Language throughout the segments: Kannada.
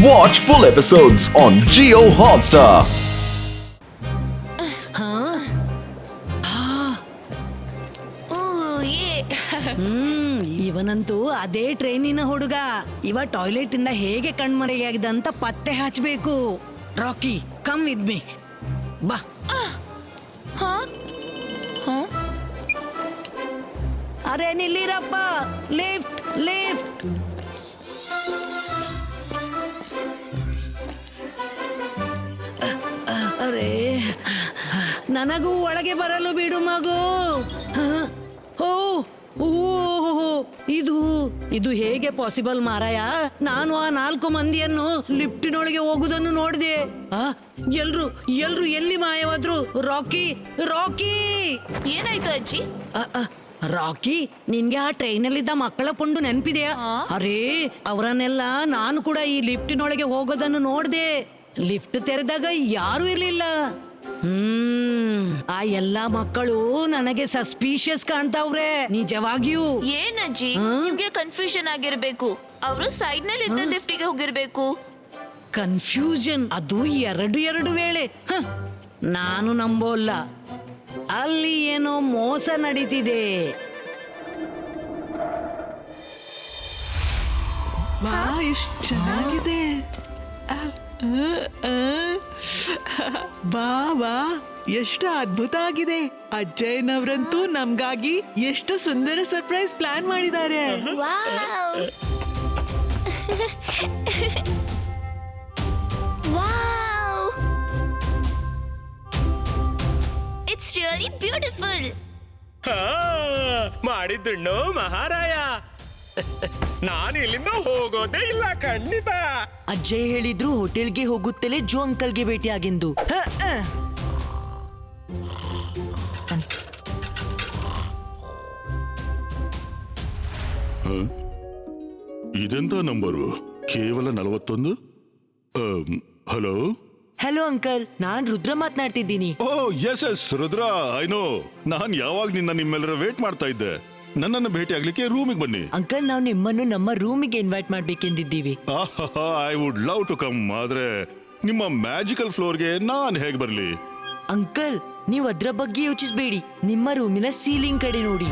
Watch full episodes on Jio Hotstar. ಇವನಂತೂ ಅದೇ ಟ್ರೈನಿನ ಹುಡುಗ. ಇವ ಟಾಯ್ಲೆಟ್ ಇಂದ ಹೇಗೆ ಕಣ್ಮರೆಯಾಗಿದೆ ಅಂತ ಪತ್ತೆ ಹಚ್ಚಬೇಕು. ರಾಕಿ, ಕಮ್ ವಿತ್ ಮೀ, ಬಾ. ಅರೆ ನಿಲ್ಲಿರಪ್ಪ, ಲಿಫ್ಟ್ ಲಿಫ್ಟ್. ಅರೆ ನನಗೂ ಒಳಗೆ ಬರಲು ಬಿಡು ಮಗು. ಇದು ಹೇಗೆ ಪಾಸಿಬಲ್ ಮಾರಾಯ? ನಾನು ಆ 4 ಮಂದಿಯನ್ನು ಲಿಫ್ಟಿನೊಳಗೆ ಹೋಗುವುದನ್ನು ನೋಡಿದೆ. ಎಲ್ರು ಎಲ್ಲಿ ಮಾಯವಾದ್ರು? ರಾಕಿ, ರಾಕಿ! ಏನಾಯ್ತು ಅಜ್ಜಿ? ರಾಕಿ, ನಿನ್ಗೆ ಆ ಟ್ರೈನಲ್ಲಿದ್ದ ಮಕ್ಕಳ ಪುಂಡು ನೆನಪಿದೆಯಾ? ಅರೇ, ಅವರನ್ನೆಲ್ಲ ನಾನು ಕೂಡ ಈ ಲಿಫ್ಟಿನೊಳಗೆ ಹೋಗೋದನ್ನು ನೋಡಿದೆ. ಲಿಫ್ಟ್ ತೆರೆದಾಗ ಯಾರು ಇರ್ಲಿಲ್ಲ. ಆ ಎಲ್ಲಾ ಮಕ್ಕಳು ನನಗೆ ಸಸ್ಪಿಷಿಯಸ್ ಕಾಣ್ತಾವ್ರೆ ನಿಜವಾಗಿಯೂ. ಏನಜ್ಜಿ, ನಿಮ್ಗೆ ಕನ್ಫ್ಯೂಷನ್ ಆಗಿರ್ಬೇಕು. ಅವರು ಸೈಡ್ ನಲ್ಲಿ ಇದ್ದ ಲಿಫ್ಟಿಗೆ ಹೋಗಿರ್ಬೇಕು. ಕನ್ಫ್ಯೂಷನ್? ಅದು ಎರಡು ವೇಳೆ. ನಾನು ನಂಬೋಲ್ಲ. ಅಲ್ಲಿ ಏನೋ ಮೋಸ ನಡೀತಿದೆ. ಎಷ್ಟು ಚೆನ್ನಾಗಿದೆ. ಬಾ, ಎಷ್ಟು ಅದ್ಭುತ ಆಗಿದೆ. ಅಜ್ಜಯ್ಯನವರಂತೂ ನಮ್ಗಾಗಿ ಎಷ್ಟು ಸುಂದರ ಸರ್ಪ್ರೈಸ್ ಪ್ಲಾನ್ ಮಾಡಿದ್ದಾರೆ. It's really beautiful. ಮಾಡಿದ್ದುಣ್ಣು ಮಹಾರಾಯ. ನಾನು ಇಲ್ಲಿಂದ ಹೋಗೋದೇ ಇಲ್ಲ ಖಂಡಿತ. ಅಜ್ಜಯ್ ಹೇಳಿದ್ರು ಹೋಟೆಲ್ಗೆ ಹೋಗುತ್ತಲೇ ಜೋ ಅಂಕಲ್ಗೆ ಭೇಟಿ ಆಗಿಂದು. ಇದೆಂತ ನಂಬರು? ಕೇವಲ 41. ಹಲೋ ಹಲೋ ಅಂಕಲ್, ನಾನ್ ರುದ್ರ ಮಾತನಾಡ್ತಿದ್ದೀನಿ. Oh yes Rudra, I know. ನಾನ್ ಯಾವಾಗ ನಿಮ್ಮೆಲ್ಲರ ವೇಟ್ ಮಾಡ್ತಾ ಇದ್ದೆ. ನನ್ನನ್ನು ಭೇಟಿ ಆಗ್ಲಿಕ್ಕೆ ರೂಮಿಗೆ ಬನ್ನಿ. ಅಂಕಲ್, ನಾವು ನಿಮ್ಮನ್ನು ನಮ್ಮ ರೂಮಿಗೆ ಇನ್ವೈಟ್ ಮಾಡ್ಬೇಕೆಂದಿದ್ದೀವಿ. I would love to come. ಆದ್ರೆ ನಿಮ್ಮ ಮ್ಯಾಜಿಕಲ್ ಫ್ಲೋರ್ಗೆ ನಾನ್ ಹೇಗ್ ಬರ್ಲಿ? ಅಂಕಲ್, ನೀವು ಅದ್ರ ಬಗ್ಗೆ ಯೋಚಿಸಬೇಡಿ. ನಿಮ್ಮ ರೂಮಿನ ಸೀಲಿಂಗ್ ಕಡೆ ನೋಡಿ.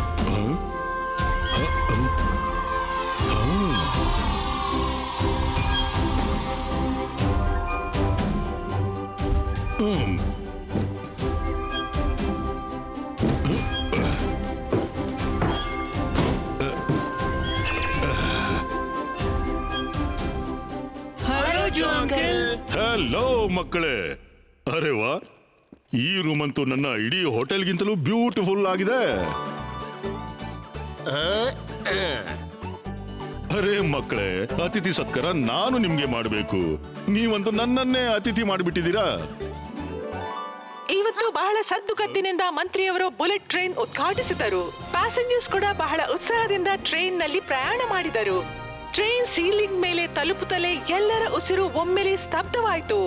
ಹಲೋ ಮಕ್ಕಳೇ. ಅರೆ ವಾ, ಈ ರೂಮ್ ಅಂತೂ ನನ್ನ ಇಡೀ ಹೋಟೆಲ್ಗಿಂತಲೂ ಬ್ಯೂಟಿಫುಲ್ ಆಗಿದೆ. ಅರೆ ಮಕ್ಕಳೇ, ಅತಿಥಿ ಸತ್ಕಾರ ನಾನು ನಿಮ್ಗೆ ಮಾಡಬೇಕು. ನೀವಂತೂ ನನ್ನನ್ನೇ ಅತಿಥಿ ಮಾಡಿಬಿಟ್ಟಿದ್ದೀರಾ. ಇವತ್ತು ಬಹಳ ಸದ್ದುಗತ್ತಿನಿಂದ ಮಂತ್ರಿಯವರು ಬುಲೆಟ್ ಟ್ರೈನ್ ಉದ್ಘಾಟಿಸಿದರು. ಪ್ಯಾಸೆಂಜರ್ಸ್ ಕೂಡ ಬಹಳ ಉತ್ಸಾಹದಿಂದ ಟ್ರೈನ್ ನಲ್ಲಿ ಪ್ರಯಾಣ ಮಾಡಿದರು. ಟ್ರೈನ್ ಸೀಲಿಂಗ್ ಮೇಲೆ ತಲುಪುತ್ತಲೇ ಎಲ್ಲರ ಉಸಿರು ಒಮ್ಮೆಲೆ ಸ್ತಬ್ಧವಾಯಿತು.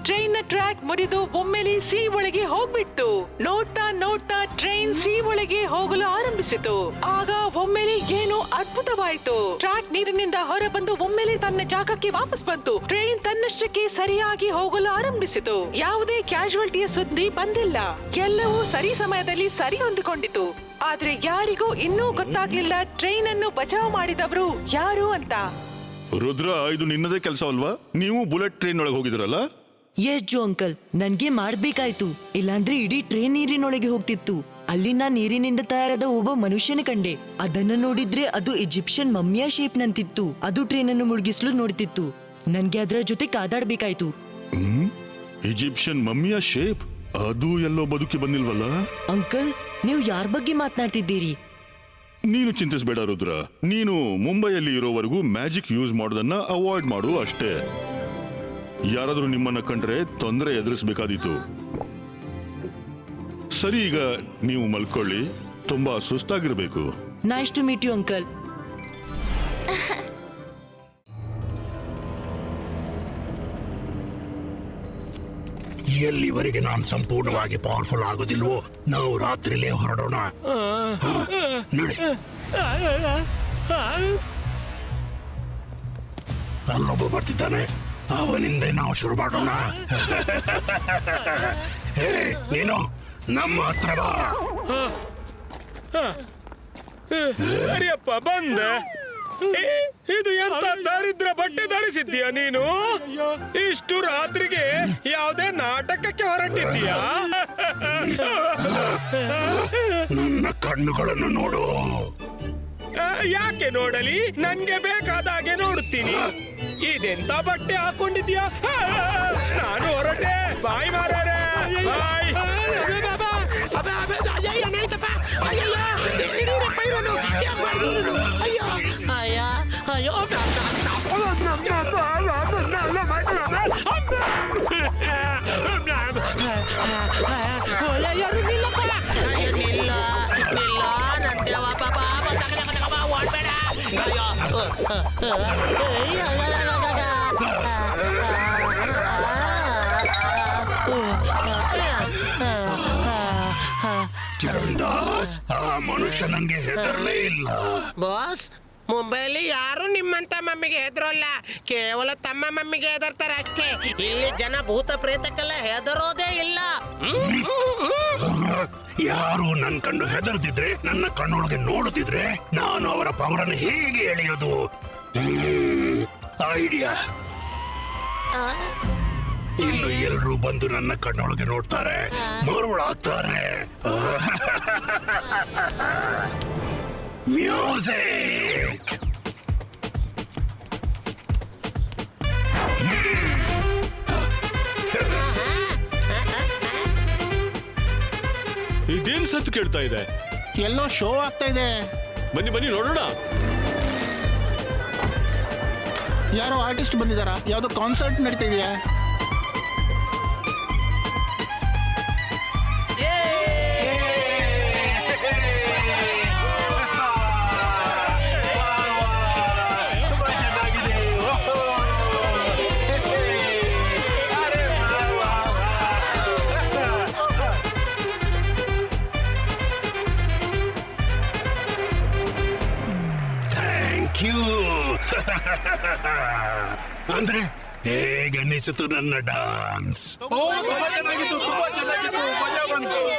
ಟ್ರೈನ್ ನ ಟ್ರ್ಯಾಕ್ ಮುರಿದು ಒಮ್ಮೆಲೆ ಸಿ ಒಳಗೆ ಹೋಗ್ಬಿಟ್ಟು. ನೋಡ್ತಾ ಟ್ರೈನ್ ಸಿ ಒಳಗೆ ಹೋಗಲು ಆರಂಭಿಸಿತು. ಆಗ ಒಮ್ಮೆಲೆ ಏನೋ ಅದ್ಭುತವಾಯಿತು. ಟ್ರ್ಯಾಕ್ ನೀರಿನಿಂದ ಹೊರಬಂದು ಒಮ್ಮೆಲೆ ತನ್ನ ಜಾಗಕ್ಕೆ ವಾಪಸ್ ಬಂತು. ಟ್ರೈನ್ ತನ್ನಷ್ಟಕ್ಕೆ ಸರಿಯಾಗಿ ಹೋಗಲು ಆರಂಭಿಸಿತು. ಯಾವುದೇ ಕ್ಯಾಶುವಲ್ಟಿಯ ಸುದ್ದಿ ಬಂದಿಲ್ಲ. ಎಲ್ಲವೂ ಸರಿ ಸಮಯದಲ್ಲಿ ಸರಿ ಹೊಂದಿಕೊಂಡಿತು. ಆದ್ರೆ ಯಾರಿಗೂ ಇನ್ನೂ ಗೊತ್ತಾಗ್ಲಿಲ್ಲ ಟ್ರೈನ್ ಅನ್ನು ಬಚಾವ್ ಮಾಡಿದವರು ಯಾರು ಅಂತ. ರುದ್ರ, ಇದು ನಿನ್ನದೇ ಕೆಲಸ ಅಲ್ವಾ? ನೀವು ಬುಲೆಟ್ ಟ್ರೈನ್ ಒಳಗೆ ಹೋಗಿದ್ರಲ್ಲ? ಎಸ್ ಜೋ ಅಂಕಲ್, ನನ್ಗೆ ಮಾಡ್ಬೇಕಾಯ್ತು. ಇಲ್ಲಾಂದ್ರೆ ಇಡೀ ಟ್ರೈನ್ ನೀರಿನೊಳಗೆ ಹೋಗ್ತಿತ್ತು. ಅಲ್ಲಿ ನಾ ನೀರಿನಿಂದ ತಯಾರಾದ ಒಬ್ಬ ಮನುಷ್ಯನ ಕಂಡೆ. ಅದನ್ನು ನೋಡಿದ್ರೆ ಅದು ಈಜಿಪ್ಷಿಯನ್ ಮಮ್ಮಿಯ ಶೇಪ್ ನಂತಿತ್ತು. ಅದು ಟ್ರೈನ್ ಅನ್ನು ಮುಳುಗಿಸಲು ನೋಡ್ತಿತ್ತು. ನನ್ಗೆ ಅದರ ಜೊತೆ ಕಾದಾಡ್ಬೇಕಾಯ್ತು. Egyptian ಮಮ್ಮಿಯ shape? ಅದು ಎಲ್ಲೋ ಬದುಕಿ ಬಂದಿಲ್ವಲ್ಲ? ಅಂಕಲ್, ನೀವು ಯಾರ ಬಗ್ಗೆ ಮಾತನಾಡ್ತಿದ್ದೀರಿ? ನೀನು ಚಿಂತಿಸಬೇಡ ರುದ್ರ. ನೀನು ಮುಂಬೈಯಲ್ಲಿ ಇರೋವರೆಗೂ ಮ್ಯಾಜಿಕ್ ಯೂಸ್ ಮಾಡೋದನ್ನ ಅವಾಯ್ಡ್ ಮಾಡು ಅಷ್ಟೇ. ಯಾರಾದ್ರೂ ನಿಮ್ಮನ್ನ ಕಂಡ್ರೆ ತೊಂದರೆ ಎದುರಿಸಬೇಕಾದೀತು. ಸರಿ, ಈಗ ನೀವು ಮಲ್ಕೊಳ್ಳಿ. ತುಂಬಾ ಸುಸ್ತಾಗಿರ್ಬೇಕು. Nice to meet you uncle. ಎಲ್ಲಿವರೆಗೆ ನಾನು ಸಂಪೂರ್ಣವಾಗಿ ಪವರ್ಫುಲ್ ಆಗೋದಿಲ್ವೋ ನಾವು ರಾತ್ರಿಲೇ ಹೊರಡೋಣ. ನೋಡಿ, ಅಲ್ಲೊಬ್ಬ ಬರ್ತಿದ್ದಾನೆ. ಅವನಿಂದ ನಾವು ಶುರು ಮಾಡೋಣ. ಹೇ ನೀನು ನಮ್ಮ ಹತ್ರ ಬಾ. ಸರಿಯಪ್ಪ ಬಂದೆ. ಇದು ಎಂತ ದಾರಿದ್ರ ಬಟ್ಟೆ ಧರಿಸಿದ್ದೀಯ ನೀನು? ಇಷ್ಟು ರಾತ್ರಿಗೆ ಯಾವುದೇ ನಾಟಕಕ್ಕೆ ಹೊರಟಿದ್ದೀಯಾ? ನನ್ನ ಕಣ್ಣುಗಳನ್ನು ನೋಡು. ಯಾಕೆ ನೋಡಲಿ? ನನ್ಗೆ ಬೇಕಾದ ಹಾಗೆ ನೋಡುತ್ತೀನಿ. ಇದೆಂತ ಬಟ್ಟೆ ಹಾಕೊಂಡಿದ್ಯಾ? ನಾನು ಹೊರಟೆ. ಬಾಯ್ ಮಾರಾರೆ. ಬಾಯ್. ಚರಣ್ ದಾಸ್, ಆ ಮನುಷ್ಯ ನಂಗೆ ಹೆದರ್ಲೇ ಇಲ್ಲ. ಬಾಸ್, ಮುಂಬೈಲಿ ಯಾರು ನಿಮ್ಮಂತ ಮಮ್ಮಿಗೆ ಹೆದರೋಲ್ಲ. ಕೇವಲ ತಮ್ಮ ಮಮ್ಮಿಗೆ ಹೆದರ್ತಾರೆ ಅಷ್ಟೇ. ಇಲ್ಲಿ ಜನ ಭೂತ ಪ್ರೇತಕ್ಕೆಲ್ಲ ಹೆದರೋದೇ ಇಲ್ಲ. ಯಾರು ನನ್ ಕಂಡು ಹೆದರ್ದಿದ್ರೆ, ನನ್ನ ಕಣ್ಣೊಳಗೆ ನೋಡುತ್ತಿದ್ರೆ ನಾನು ಅವರ ಪವರನ್ನು ಹೇಗೆ ಎಳೆಯೋದು? ಐಡಿಯಾ. ಇನ್ನು ಎಲ್ರೂ ಬಂದು ನನ್ನ ಕಣ್ಣೊಳಗೆ ನೋಡ್ತಾರೆ, ಮರುಳಾಗ್ತಾರೆ. ಮ್ಯೂಸಿಕ್. ಇದೇನ್ ಸತ್ತು ಕೇಳ್ತಾ ಇದೆ? ಎಲ್ಲೋ ಶೋ ಆಗ್ತಾ ಇದೆ. ಬನ್ನಿ ಬನ್ನಿ ನೋಡೋಣ. ಯಾರೋ ಆರ್ಟಿಸ್ಟ್ ಬಂದಿದಾರಾ? ಯಾವ್ದೋ ಕಾನ್ಸರ್ಟ್ ನಡೀತಾ ಇದೆಯಾ? ಅಂದ್ರೆ ಹೇಗನ್ನಿಸಿತು ನನ್ನ ಡಾನ್ಸ್?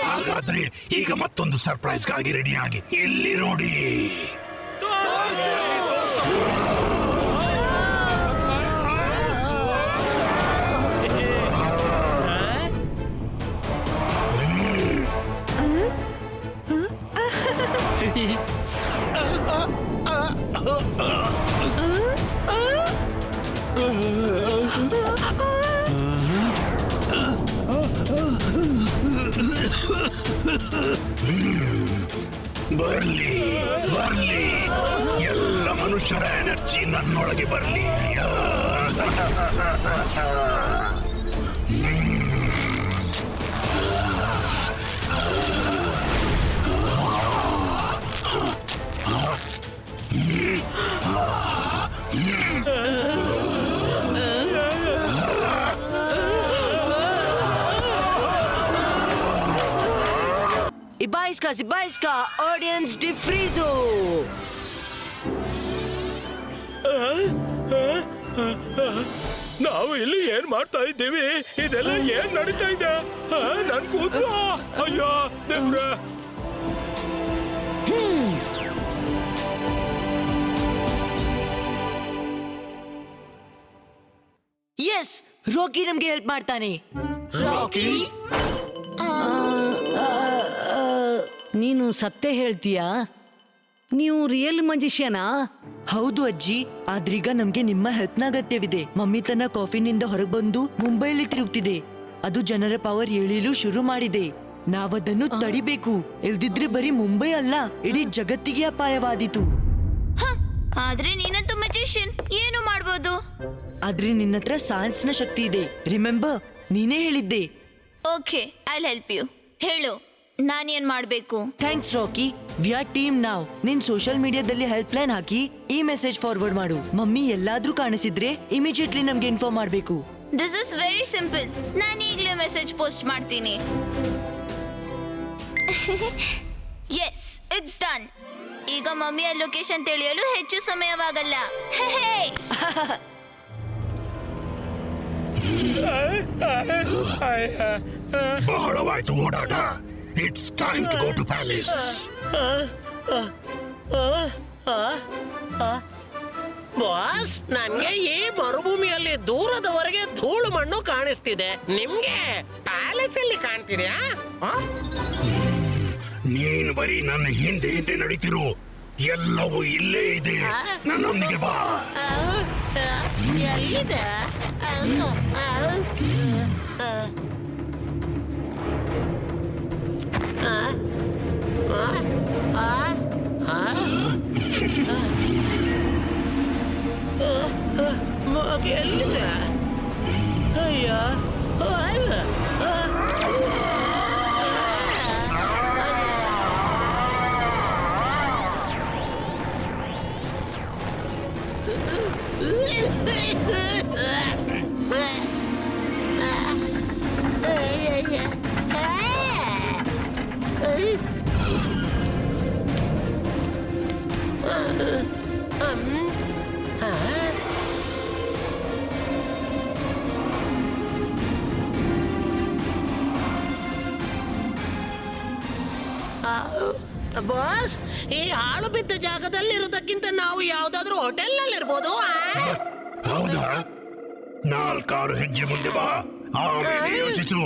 ಹಾಗಾದ್ರೆ ಈಗ ಮತ್ತೊಂದು ಸರ್ಪ್ರೈಸ್ಗಾಗಿ ರೆಡಿಯಾಗಿ ಇಲ್ಲಿ ನೋಡಿ. ಬರ್ಲಿ ಬರ್ಲಿ, ಎಲ್ಲ ಮನುಷ್ಯರ ಎನರ್ಜಿ ನನ್ನೊಳಗೆ ಬರ್ಲಿ. Ibaiska, audience defrizo. ನಾವು ಇಲ್ಲಿ ಏನ್ ಮಾಡ್ತಾ ಇದ್ದೀವಿ? ಇದೆಲ್ಲ ಏನ್ ನಡೀತಾ ಇದೆ? ನನ್ ಕೂದಲು, ಅಯ್ಯೋ ದೇವ್ರ. ಎಸ್, ರಾಕಿ ನಮ್ಗೆ ಹೆಲ್ಪ್ ಮಾಡ್ತಾನೆ. ರಾಕಿ, ನೀನು ಸತ್ಯ ಹೇಳ್ತೀಯಾ? ನೀವು ರಿಯಲ್ ಮಜಿಷಿಯನಾ? ಹೌದು ಅಜ್ಜಿ, ಆದ್ರೀಗ ನಮ್ಗೆ ನಿಮ್ಮ ಹೆಲ್ಪ್ನ ಅಗತ್ಯವಿದೆ. ಮಮ್ಮಿ ತನ್ನ ಕಾಫಿನಿಂದ ಹೊರಬಂದು ಮುಂಬೈಲಿ ತಿರುಗ್ತಿದೆ. ಅದು ಜನರ ಪವರ್ ಎಳಿಲು ಶುರು ಮಾಡಿದೆ. ನಾವದನ್ನು ತಡಿಬೇಕು. ಇಲ್ದಿದ್ರೆ ಬರೀ ಮುಂಬೈ ಅಲ್ಲ, ಇಡೀ ಜಗತ್ತಿಗೆ ಅಪಾಯವಾದೀತು. ಆದ್ರೆ ನೀನಂತೂ ಮ್ಯಾಜಿಷಿಯನ್, ಏನು ಮಾಡ್ಬೋದು? ಆದ್ರೆ ನಿನ್ನತ್ರ ಸೈನ್ಸ್ ನ ಶಕ್ತಿ ಇದೆ. ರಿಮೆಂಬರ್, ನೀನೇ ಹೇಳಿದ್ದೆ. Okay, I help you. ಹೇಳು, ನಾನೇನ್ ಮಾಡ್ಬೇಕು? Thanks Rocky, we are team ನಾವ್. ನಿನ್ ಸೋಷಿಯಲ್ ಮೀಡಿಯಾದಲ್ಲಿ ಹೆಲ್ಪ್ ಲೈನ್ ಹಾಕಿ ಈ ಮೆಸೇಜ್ ಫಾರ್ವರ್ಡ್ ಮಾಡು. ಮಮ್ಮಿ ಎಲ್ಲಾದ್ರೂ ಕಾಣಿಸಿದ್ರೆ ಇಮಿಡಿಯೇಟ್ಲಿ ನಮ್ಗೆ ಇನ್ಫಾರ್ಮ್ ಮಾಡ್ಬೇಕು. This is very simple. ನಾನು ಈಗಲೇ ಮೆಸೇಜ್ ಪೋಸ್ಟ್ ಮಾಡ್ತೀನಿ. Yes, it's done. ಈಗ ಮಮ್ಮಿಯ ಲೊಕೇಶನ್ ತಿಳಿಯಲು ಹೆಚ್ಚು ಸಮಯವಾಗಲ್ಲ. ಬಹಳವಾಯ್ತು ಓಡಾಟ. It's time to go to palace. Boss, ನನ್ಗೆ ಈ ಮರುಭೂಮಿಯಲ್ಲಿ ದೂರದವರೆಗೆ ಧೂಳು ಮಣ್ಣು ಕಾಣಿಸ್ತಿದೆ. ನಿಮ್ಗೆ ಪ್ಯಾಲೇಸ್ ಅಲ್ಲಿ ಕಾಣ್ತಿದ್ಯಾ? ನೀನು ಬರೀ ನನ್ನ ಹಿಂದೆ ಹಿಂದೆ ನಡೀತಿರು. ಎಲ್ಲವೂ ಇಲ್ಲೇ ಇದೆ. ನನ್ನೊಂದಿಗೆ ಬಾ. ಎಲ್ಲಿದೆ? ಎಲ್ಲಿದೆ? ಅಯ್ಯೋ, ಬಾಸ್, ಈ ಹಾಳು ಬಿದ್ದ ಜಾಗದಲ್ಲಿ ಇರೋದಕ್ಕಿಂತ ನಾವು ಯಾವ್ದಾದ್ರು ಹೋಟೆಲ್ ನಲ್ಲಿ ಇರ್ಬೋದು. ಹೌದಾ? 4 ಹೆಜ್ಜೆ ಮುಂದೆ ಬಾ, ಆಮೇಲೆ ಯೋಚಿಸು.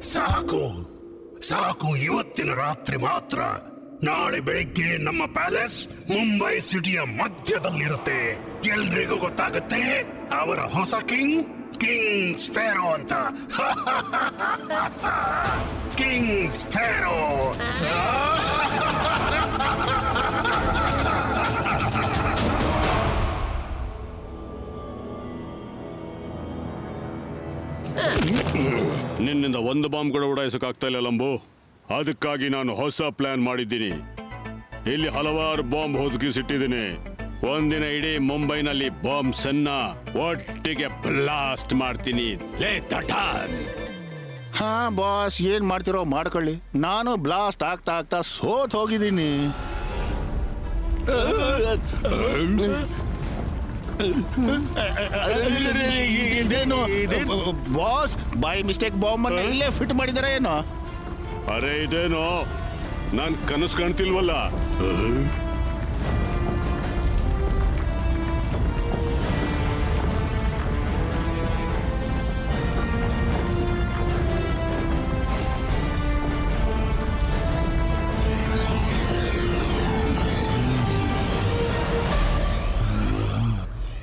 ಸಾಕು ಸಾಕು, ಇವತ್ತಿನ ರಾತ್ರಿ ಮಾತ್ರ. ನಾಳೆ ಬೆಳಿಗ್ಗೆ ನಮ್ಮ ಪ್ಯಾಲೇಸ್ ಮುಂಬೈ ಸಿಟಿಯ ಮಧ್ಯದಲ್ಲಿರುತ್ತೆ. ಎಲ್ರಿಗೂ ಗೊತ್ತಾಗುತ್ತೆ ಅವರ ಹೊಸ ಕಿಂಗ್ ಸ್ಪೇರೋ ಅಂತ. ಕಿಂಗ್ ಸ್ಪೇರೋ. ನಿನ್ನಿಂದ ಒಂದು ಬಾಂಬ್ ಕೂಡ ಉಡಾಯಿಸೋಕ್ಕಾಗ್ತಾ ಇಲ್ಲ ಲಂಬು. ಅದಕ್ಕಾಗಿ ನಾನು ಹೊಸ ಪ್ಲಾನ್ ಮಾಡಿದ್ದೀನಿ. ಇಲ್ಲಿ ಹಲವಾರು ಬಾಂಬ್ ಹೊದಗಿಸಿಟ್ಟಿದ್ದೀನಿ. ಒಂದಿನ ಇಡೀ ಮುಂಬೈನಲ್ಲಿ ಬಾಂಬ್ಸ್ ಅನ್ನ ಒಟ್ಟಿಗೆ ಬ್ಲಾಸ್ಟ್ ಮಾಡ್ತೀನಿ. ಲೇ ತಟಾನ್. ಹಾ ಬಾಸ್, ಏನ್ ಮಾಡ್ತಿರೋ ಮಾಡ್ಕೊಳ್ಳಿ. ನಾನು ಬ್ಲಾಸ್ಟ್ ಆಗ್ತಾ ಆಗ್ತಾ ಸೋತ್ ಹೋಗಿದ್ದೀನಿ. ಇದೇನು ಬಾಸ್, ಬೈ ಮಿಸ್ಟೇಕ್ ಬಾಂಬ್ ಅನ್ನ ಇಲ್ಲೇ ಫಿಟ್ ಮಾಡಿದಾರೆ ಏನೋ? ಅರೆ ಇದೇನೋ ನಾನ್ ಕನಸು ಕಾಣ್ತಿಲ್ವಲ್ಲ.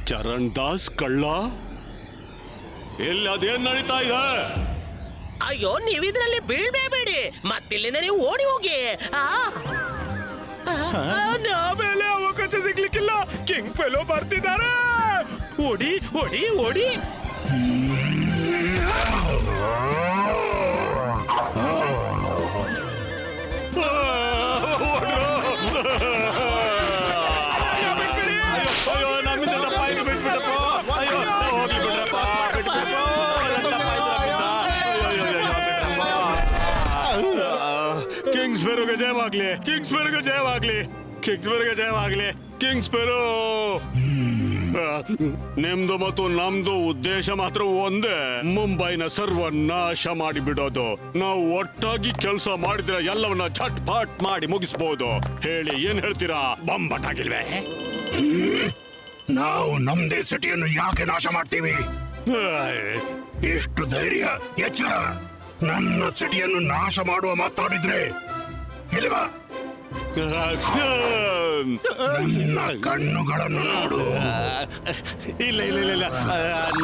ಚರಣ್ ದಾಸ್ ಕಳ್ಳ, ಎಲ್ಲಿ ಅದೇನ್ ನಡೀತಾ ಇದೆ? ಅಯ್ಯೋ, ನೀವಿದ್ರಲ್ಲಿ ಬೀಳ್ಬೇಡಿ. ಮತ್ತಿಲ್ಲಿಂದ ನೀವು ಓಡಿ ಹೋಗಿ. ಆಮೇಲೆ ಅವಕಾಶ ಸಿಗ್ಲಿಕ್ಕಿಲ್ಲ. ಕಿಂಗ್ ಫೆಲೋ ಬರ್ತಿದ್ದಾರೆ. ಓಡಿ ಓಡಿ ಓಡಿ. ಕಿಂಗ್ ಸ್ಪೇರೋಗೆ ಜಯವಾಗ್ಲಿ, ಕಿಂಗ್ ಸ್ಪೇರೋಗೆ ಜಯವಾಗ್ಲಿ, ಕಿಂಗ್ ಸ್ಪೇರೋಗೆ ಜಯವಾಗ್ಲಿ, ಕಿಂಗ್ ಸ್ಪೇರೋ. ನಿಮ್ದು ಮತ್ತು ನಮ್ದು ಉದ್ದೇಶ ಮಾತ್ರ ಒಂದೇ, ಮುಂಬೈನ ಸರ್ವನಾಶ ಮಾಡಿ ಬಿಡೋದು. ನಾವು ಒಟ್ಟಾಗಿ ಕೆಲಸ ಮಾಡಿದ್ರೆ ಎಲ್ಲವನ್ನ ಝಟ್ ಫಟ್ ಮಾಡಿ ಮುಗಿಸ್ಬೋದು. ಹೇಳಿ, ಏನ್ ಹೇಳ್ತೀರಾ? ಬೊಂಬಟಾಗಿಲ್ವೇ? ನಾವು ನಮ್ದೇ ಸಿಟಿಯನ್ನು ಯಾಕೆ ನಾಶ ಮಾಡ್ತೀವಿ? ಎಷ್ಟು ಧೈರ್ಯ, ಎಚ್ಚರ! ನನ್ನ ಸಿಟಿಯನ್ನು ನಾಶ ಮಾಡುವ ಮಾತಾಡಿದ್ರೆ ಇಲ್ವಾ? ನನ್ನ ಕಣ್ಣುಗಳನ್ನು ನೋಡು. ಇಲ್ಲ ಇಲ್ಲ ಇಲ್ಲ ಇಲ್ಲ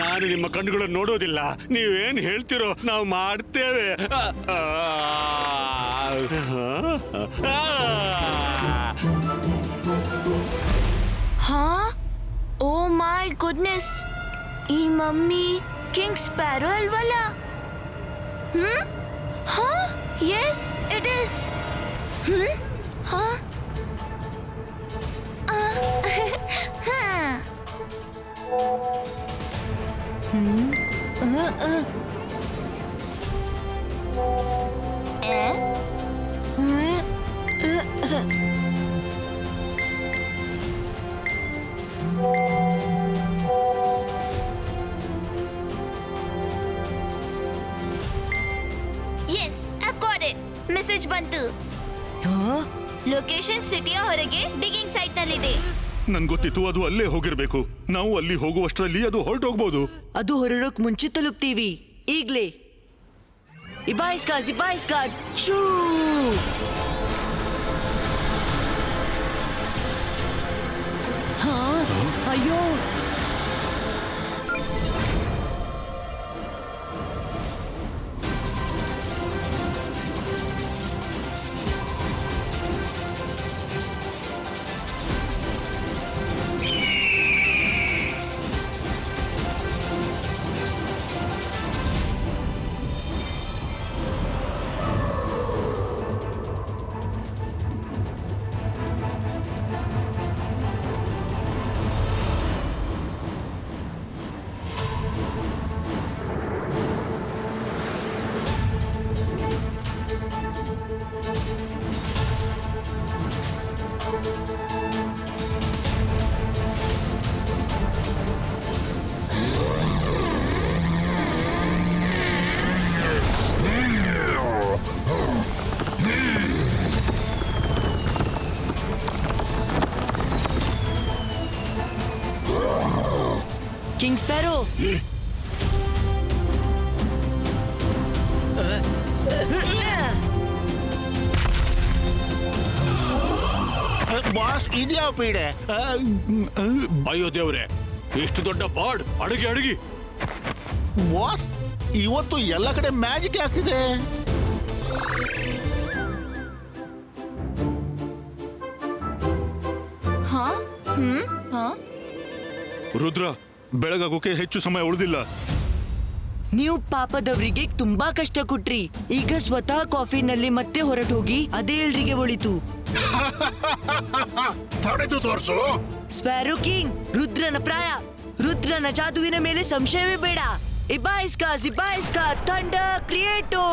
ನಾನು ನಿಮ್ಮ ಕಣ್ಣುಗಳನ್ನು ನೋಡೋದಿಲ್ಲ. ನೀವೇನ್ ಹೇಳ್ತಿರೋ ನಾವು ಮಾಡ್ತೇವೆ. ಹಾ, ಓ ಮೈ ಗುಡ್ನೆಸ್, ಈ ಮಮ್ಮಿ ಕಿಂಗ್ ಸ್ಪ್ಯಾರೋ ಅಲ್ವಲ್ಲ? ಹಾ, ಎಸ್ ಇಟ್ ಇಸ್. ಹಾ, yes, I got it. Message ಬಂತು. ಲೊಕೇಶನ್ ಸಿಟಿಯ ಹೊರಗೆ ಡಿಗಿಂಗ್ ಸೈಟ್ ನಲ್ಲಿದೆ. ನನ್ ಗೊತ್ತಿತ್ತು ಅದು ಅಲ್ಲೇ ಹೋಗಿರ್ಬೇಕು. ನಾವು ಅಲ್ಲಿ ಹೋಗುವಷ್ಟರಲ್ಲಿ ಅದು ಹೊರಟೋಗ್ಬೋದು. ಅದು ಹೊರಡೋಕ್ ಮುಂಚೆ ತಲುಪ್ತೀವಿ. ಈಗ್ಲೇ ಇಬಾಯಿಸ್ಕಾ ಶೂ. ಹಾ, ಅಯ್ಯೋ, ಕಿಂಗ್ ಸ್ಪ್ಯಾರೋ, ಬಾಸ್ ಇದ್ಯಾವ ಪೀಡೆ? ಅಯ್ಯೋ ದೇವ್ರೆ, ಎಷ್ಟು ದೊಡ್ಡ ಬಾರ್ಡ್! ಅಡಗಿ ಬಾಸ್, ಇವತ್ತು ಎಲ್ಲ ಕಡೆ ಮ್ಯಾಜಿಕ್ ಆಗ್ತಿದೆ. ಹಾ, ಹಾ, ರುದ್ರ, ಬೆಳಗಾಗೋಕೆ ಹೆಚ್ಚು ಸಮಯ ಉಳಿದಿಲ್ಲ. ನೀವು ಪಾಪದವರಿಗೆ ತುಂಬಾ ಕಷ್ಟ ಕೊಟ್ರಿ. ಈಗ ಸ್ವತಃ ಕಾಫಿನಲ್ಲಿ ಮತ್ತೆ ಹೊರಟೋಗಿ ಅದೇ ಎಲ್ರಿಗೆ ಒಳಿತು. ತಡೆದು ತೋರ್ಸು. ಸ್ಪ್ಯಾರೋ ಕಿಂಗ್, ರುದ್ರನ ಜಾದುವಿನ ಮೇಲೆ ಸಂಶಯವೇ ಬೇಡ. ಇಬಾಯಿಸ್ಕಾ ಥಂಡರ್ ಕ್ರಿಯೇಟೋ.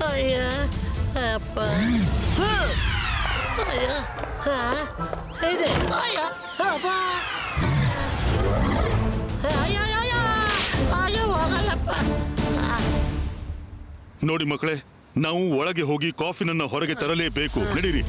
ಅಯ್ಯ, ಅಪ್ಪ, ಅಯ್ಯ, ಇದೆ, ಅಯ್ಯ, ಅಪ್ಪ, ಅಯ್ಯ, ಹೋಗಲ್ಲಪ್ಪ. ನೋಡಿ ಮಕ್ಕಳೇ, ನಾವು ಒಳಗೆ ಹೋಗಿ ಕಾಫಿನನ್ನ ಹೊರಗೆ ತರಲೇಬೇಕು. ನಡೀರಿ.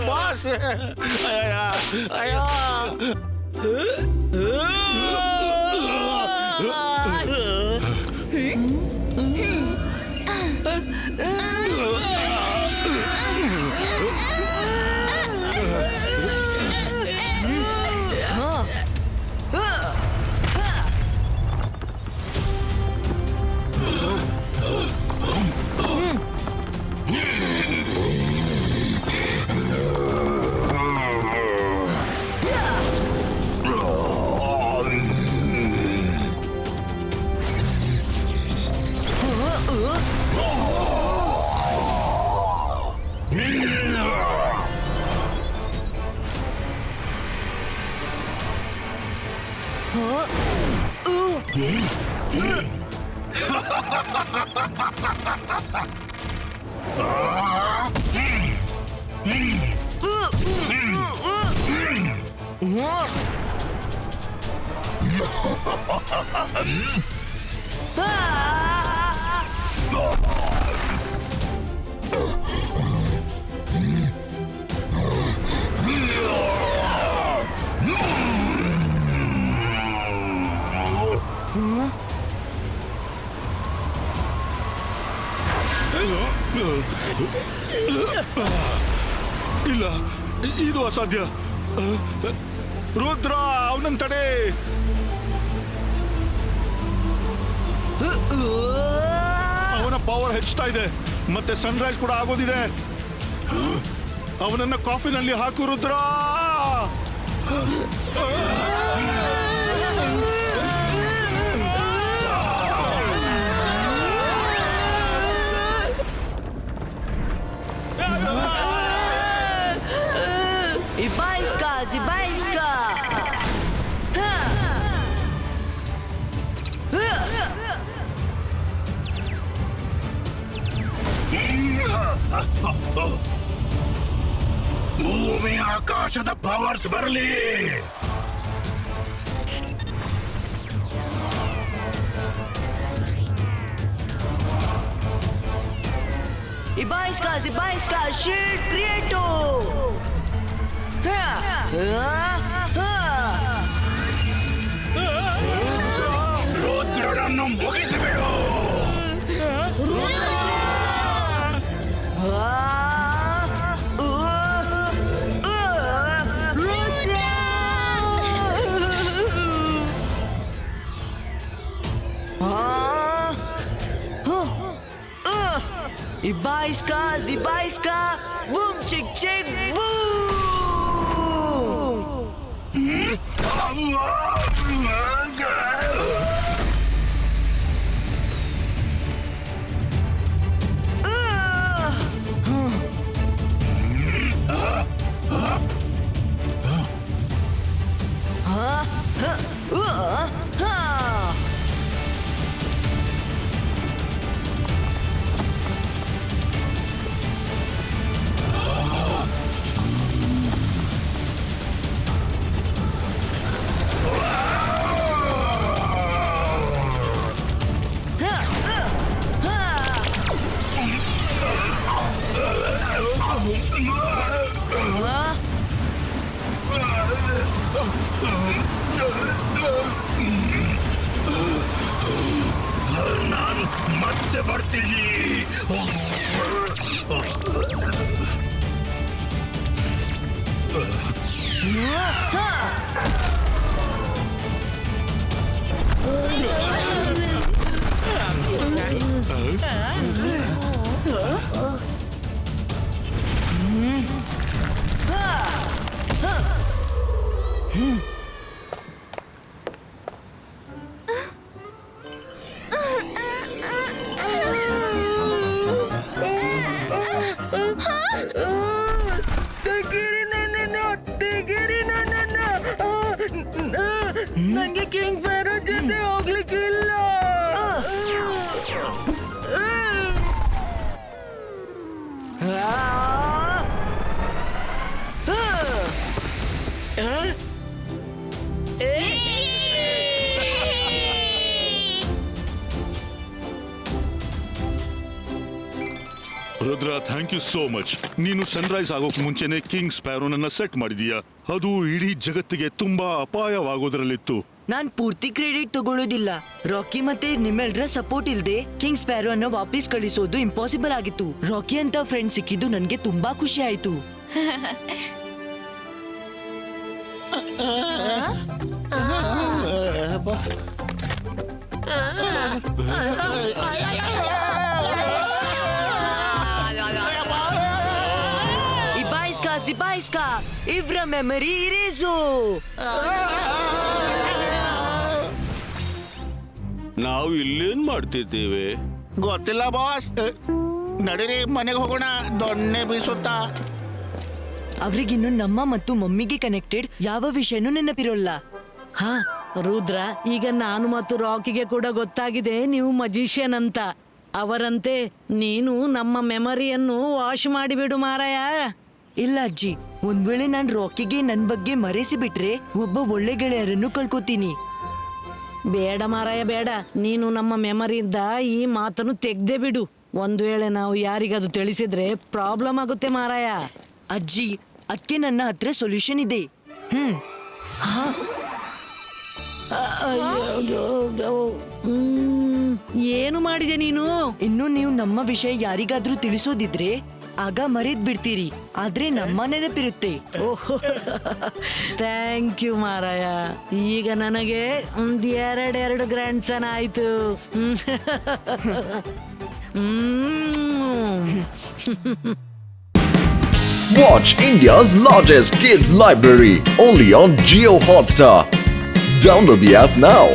ಬಾಸ್ ಅಯ್ಯೋ ಇಲ್ಲ, ಇದು ಅಸಾಧ್ಯ. ರುದ್ರ, ಅವನನ್ನ ತಡೆ. ಅವನ ಪವರ್ ಹೆಚ್ಚುತ್ತಾ ಇದೆ, ಮತ್ತೆ ಸನ್ರೈಸ್ ಕೂಡ ಆಗೋದಿದೆ. ಅವನನ್ನ ಕಾಫಿನಲ್ಲಿ ಹಾಕು ರುದ್ರ. Zibaiska! ಭೂಮಿ ಆಕಾಶದ ಪವರ್ಸ್ ಬರಲಿ. Zibaiska, shield creato! ರುದ್ರನನ್ನು ಮುಗಿಸಿಬಿಡು. Zibaiska, boom, chick, boom! ನಾನು ಮತ್ತೆ ಬರ್ತೀನಿ. ನಂಗೆ ಕಿಂಗ್ ಫೇರೋ ಜೊತೆ ಹೋಗ್ಲಿಕ್ಕಿಲ್ಲ. Rudra, thank you so much. ನೀನು ಸನ್ರೈಸ್ ಆಗೋಕ್ ಮುಂಚೆನೆ ಕಿಂಗ್ ಸ್ಪ್ಯಾರೋನನ್ನ ಸೆಟ್ ಮಾಡಿದೀಯ. ಅದು ಇಡೀ ಜಗತ್ತಿಗೆ ತುಂಬಾ ಅಪಾಯವಾಗೋದ್ರಲ್ಲಿತ್ತು. ನಾನ್ ಪೂರ್ತಿ ಕ್ರೆಡಿಟ್ ತಗೊಳ್ಳೋದಿಲ್ಲ. ರಾಕಿ ಮತ್ತೆ ನಿಮ್ಮೆಲ್ರ ಸಪೋರ್ಟ್ ಇಲ್ದೆ ಕಿಂಗ್ ಸ್ಪ್ಯಾರೋ ಅನ್ನ ವಾಪಸ್ ಕಳಿಸೋದು ಇಂಪಾಸಿಬಲ್ ಆಗಿತ್ತು. ರಾಕಿ ಅಂತ ಫ್ರೆಂಡ್ ಸಿಕ್ಕಿದ್ದು ನನ್ಗೆ ತುಂಬಾ ಖುಷಿ ಆಯ್ತು. Ibaiska, Ivra memory ಇರೇಸು. ನಾವು ಇಲ್ಲೇನ್ ಮಾಡ್ತಿದ್ದೇವೆ? ಗೊತ್ತಿಲ್ಲ ಬಾಸ್. ನಡೀರಿ ಮನೆಗೆ ಹೋಗೋಣ, ದೊಣ್ಣೆ ಬೀಸುತ್ತಾ. ಅವ್ರಿಗಿನ್ನು ನಮ್ಮ ಮತ್ತು ಮಮ್ಮಿಗೆ ಕನೆಕ್ಟೆಡ್ ಯಾವ ವಿಷಯನೂ ನೆನಪಿರೋಲ್ಲ. ಹಾ ರುದ್ರ, ಈಗ ನಾನು ಮತ್ತು ರಾಕಿಗೆ ಕೂಡ ಗೊತ್ತಾಗಿದೆ ನೀವು ಮಜಿಷಿಯನ್ ಅಂತ. ಅವರಂತೆ ನೀನು ನಮ್ಮ ಮೆಮರಿಯನ್ನು ವಾಶ್ ಮಾಡಿಬಿಡು ಮಾರಾಯ. ಇಲ್ಲ ಅಜ್ಜಿ, ಒಂದ್ ವೇಳೆ ನಾನ್ ರಾಕಿಗೆ ನನ್ ಬಗ್ಗೆ ಮರೆಸಿ ಬಿಟ್ರೆ ಒಬ್ಬ ಒಳ್ಳೆ ಗೆಳೆಯರನ್ನು ಕಳ್ಕೊತೀನಿ. ಬೇಡ ಮಾರಾಯ ಬೇಡ, ನೀನು ನಮ್ಮ ಮೆಮರಿಯಿಂದ ಈ ಮಾತನ್ನು ತೆಗ್ದೇ ಬಿಡು. ಒಂದ್ ವೇಳೆ ನಾವು ಯಾರಿಗದು ತಿಳಿಸಿದ್ರೆ ಪ್ರಾಬ್ಲಮ್ ಆಗುತ್ತೆ ಮಾರಾಯ. ಅಜ್ಜಿ, ಅದಕ್ಕೆ ನನ್ನ ಹತ್ರ ಸೊಲ್ಯೂಷನ್ ಇದೆ. ಏನು ಮಾಡಿದೆ ನೀನು? ಇನ್ನು ನೀವು ನಮ್ಮ ವಿಷಯ ಯಾರಿಗಾದ್ರೂ ತಿಳಿಸೋದಿದ್ರೆ ಆಗ ಮರೆತ್ ಬಿಡ್ತೀರಿ, ಆದ್ರೆ ನಮ್ಮ ನೆನಪಿರುತ್ತೆ. ಓಹೋ, ಥ್ಯಾಂಕ್ ಯು ಮಾರಾಯ. ಈಗ ನನಗೆ ಎರಡು ಗ್ರ್ಯಾಂಡ್ ಸನ್ ಆಯ್ತು. Watch India's largest kids library only on Jio Hotstar. Download the app now.